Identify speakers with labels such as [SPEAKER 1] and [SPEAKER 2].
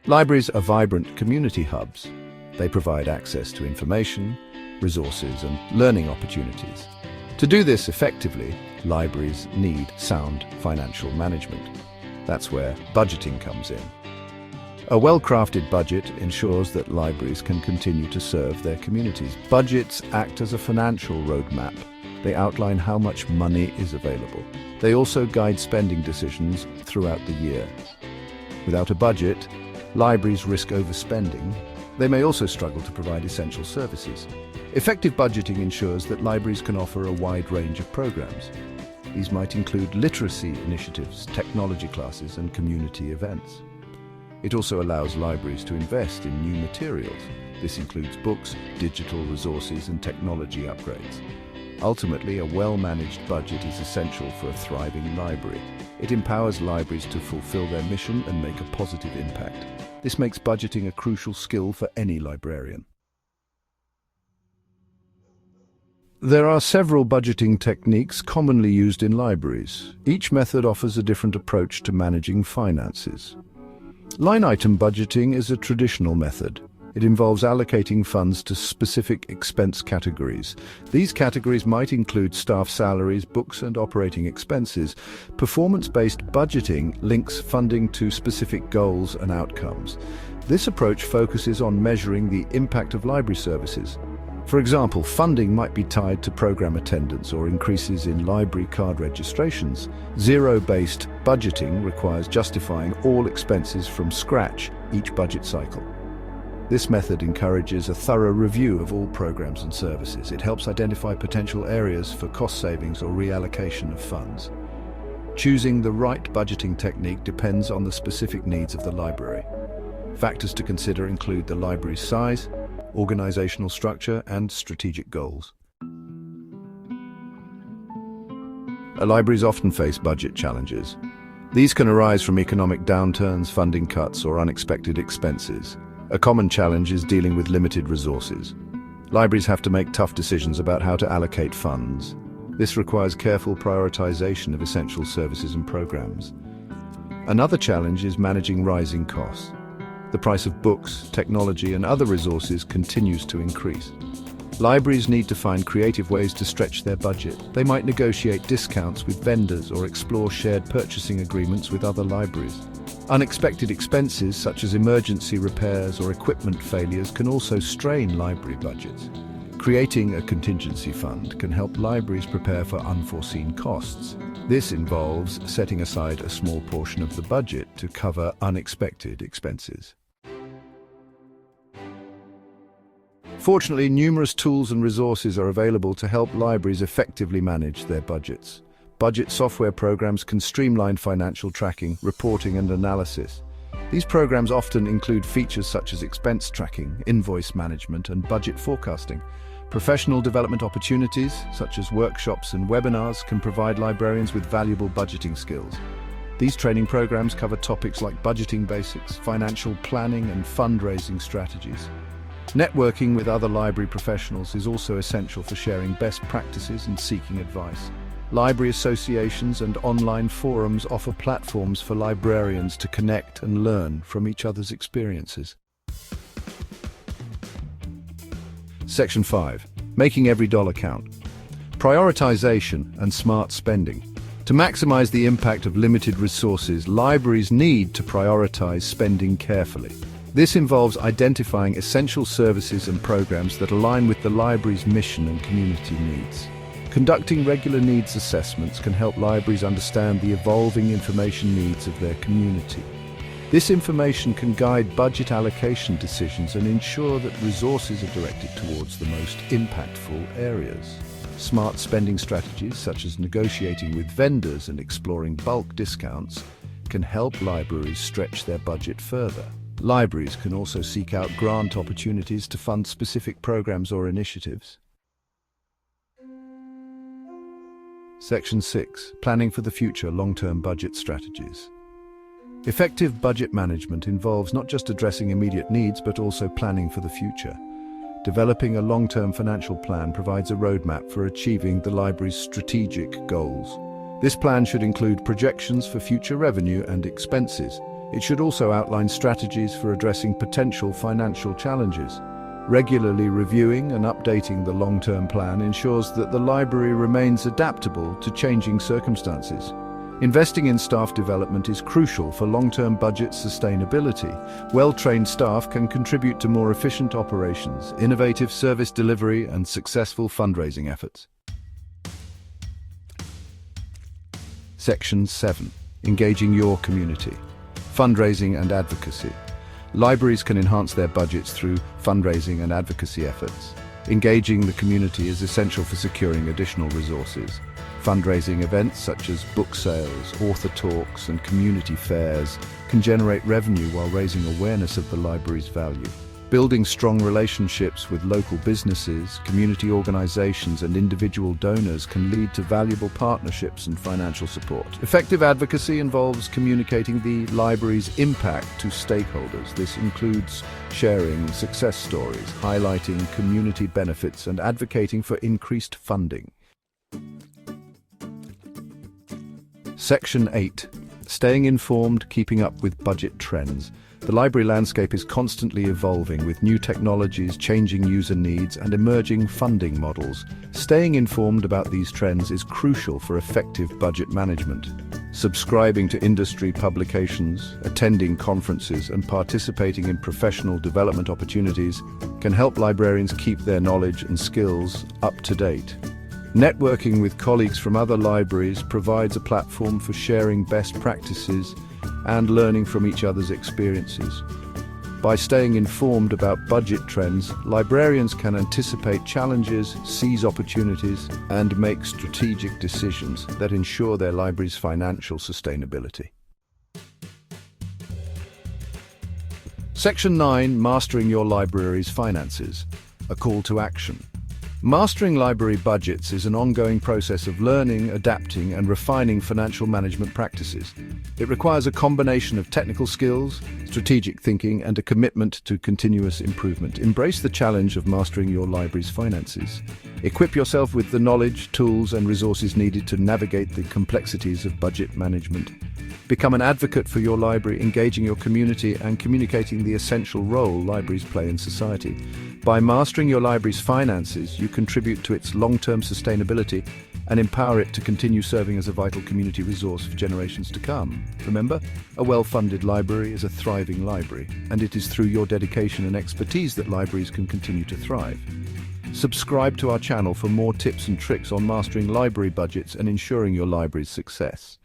[SPEAKER 1] Libraries are vibrant community hubs. They provide access to information, resources, and learning opportunities. To do this effectively, libraries need sound financial management. That's where budgeting comes in. A well-crafted budget ensures that libraries can continue to serve their communities. Budgets act as a financial roadmap. They outline how much money is available. They also guide spending decisions throughout the year. Without a budget, libraries risk overspending. They may also struggle to provide essential services. Effective budgeting ensures that libraries can offer a wide range of programs. These might include literacy initiatives, technology classes, and community events. It also allows libraries to invest in new materials. This includes books, digital resources, and technology upgrades. Ultimately, a well-managed budget is essential for a thriving library. It empowers libraries to fulfill their mission and make a positive impact. This makes budgeting a crucial skill for any librarian. There are several budgeting techniques commonly used in libraries. Each method offers a different approach to managing finances. Line item budgeting is a traditional method. It involves allocating funds to specific expense categories. These categories might include staff salaries, books, and operating expenses. Performance-based budgeting links funding to specific goals and outcomes. This approach focuses on measuring the impact of library services. For example, funding might be tied to program attendance or increases in library card registrations. Zero-based budgeting requires justifying all expenses from scratch each budget cycle. This method encourages a thorough review of all programs and services. It helps identify potential areas for cost savings or reallocation of funds. Choosing the right budgeting technique depends on the specific needs of the library. Factors to consider include the library's size, organizational structure, and strategic goals. Libraries often face budget challenges. These can arise from economic downturns, funding cuts, or unexpected expenses. A common challenge is dealing with limited resources. Libraries have to make tough decisions about how to allocate funds. This requires careful prioritization of essential services and programs. Another challenge is managing rising costs. The price of books, technology, and other resources continues to increase. Libraries need to find creative ways to stretch their budget. They might negotiate discounts with vendors or explore shared purchasing agreements with other libraries. Unexpected expenses such as emergency repairs or equipment failures can also strain library budgets. Creating a contingency fund can help libraries prepare for unforeseen costs. This involves setting aside a small portion of the budget to cover unexpected expenses. Fortunately, numerous tools and resources are available to help libraries effectively manage their budgets. Budget software programs can streamline financial tracking, reporting, and analysis. These programs often include features such as expense tracking, invoice management, and budget forecasting. Professional development opportunities, such as workshops and webinars, can provide librarians with valuable budgeting skills. These training programs cover topics like budgeting basics, financial planning, and fundraising strategies. Networking with other library professionals is also essential for sharing best practices and seeking advice. Library associations and online forums offer platforms for librarians to connect and learn from each other's experiences. Section 5. Making every dollar count. Prioritization and smart spending. To maximize the impact of limited resources, libraries need to prioritize spending carefully. This involves identifying essential services and programs that align with the library's mission and community needs. Conducting regular needs assessments can help libraries understand the evolving information needs of their community. This information can guide budget allocation decisions and ensure that resources are directed towards the most impactful areas. Smart spending strategies, such as negotiating with vendors and exploring bulk discounts, can help libraries stretch their budget further. Libraries can also seek out grant opportunities to fund specific programs or initiatives. Section 6. Planning for the future, long-term budget strategies. Effective budget management involves not just addressing immediate needs, but also planning for the future. Developing a long-term financial plan provides a roadmap for achieving the library's strategic goals. This plan should include projections for future revenue and expenses. It should also outline strategies for addressing potential financial challenges. Regularly reviewing and updating the long-term plan ensures that the library remains adaptable to changing circumstances. Investing in staff development is crucial for long-term budget sustainability. Well-trained staff can contribute to more efficient operations, innovative service delivery, and successful fundraising efforts. Section 7. Engaging your community. Fundraising and advocacy. Libraries can enhance their budgets through fundraising and advocacy efforts. Engaging the community is essential for securing additional resources. Fundraising events such as book sales, author talks, and community fairs can generate revenue while raising awareness of the library's value. Building strong relationships with local businesses, community organizations, and individual donors can lead to valuable partnerships and financial support. Effective advocacy involves communicating the library's impact to stakeholders. This includes sharing success stories, highlighting community benefits, and advocating for increased funding. Section 8. Staying informed, keeping up with budget trends. The library landscape is constantly evolving with new technologies, changing user needs, and emerging funding models. Staying informed about these trends is crucial for effective budget management. Subscribing to industry publications, attending conferences, and participating in professional development opportunities can help librarians keep their knowledge and skills up to date. Networking with colleagues from other libraries provides a platform for sharing best practices and learning from each other's experiences. By staying informed about budget trends, librarians can anticipate challenges, seize opportunities, and make strategic decisions that ensure their library's financial sustainability. Section 9. Mastering your library's finances. A call to action. Mastering library budgets is an ongoing process of learning, adapting, and refining financial management practices. It requires a combination of technical skills, strategic thinking, and a commitment to continuous improvement. Embrace the challenge of mastering your library's finances. Equip yourself with the knowledge, tools, and resources needed to navigate the complexities of budget management. Become an advocate for your library, engaging your community and communicating the essential role libraries play in society. By mastering your library's finances, you contribute to its long-term sustainability and empower it to continue serving as a vital community resource for generations to come. Remember, a well-funded library is a thriving library, and it is through your dedication and expertise that libraries can continue to thrive. Subscribe to our channel for more tips and tricks on mastering library budgets and ensuring your library's success.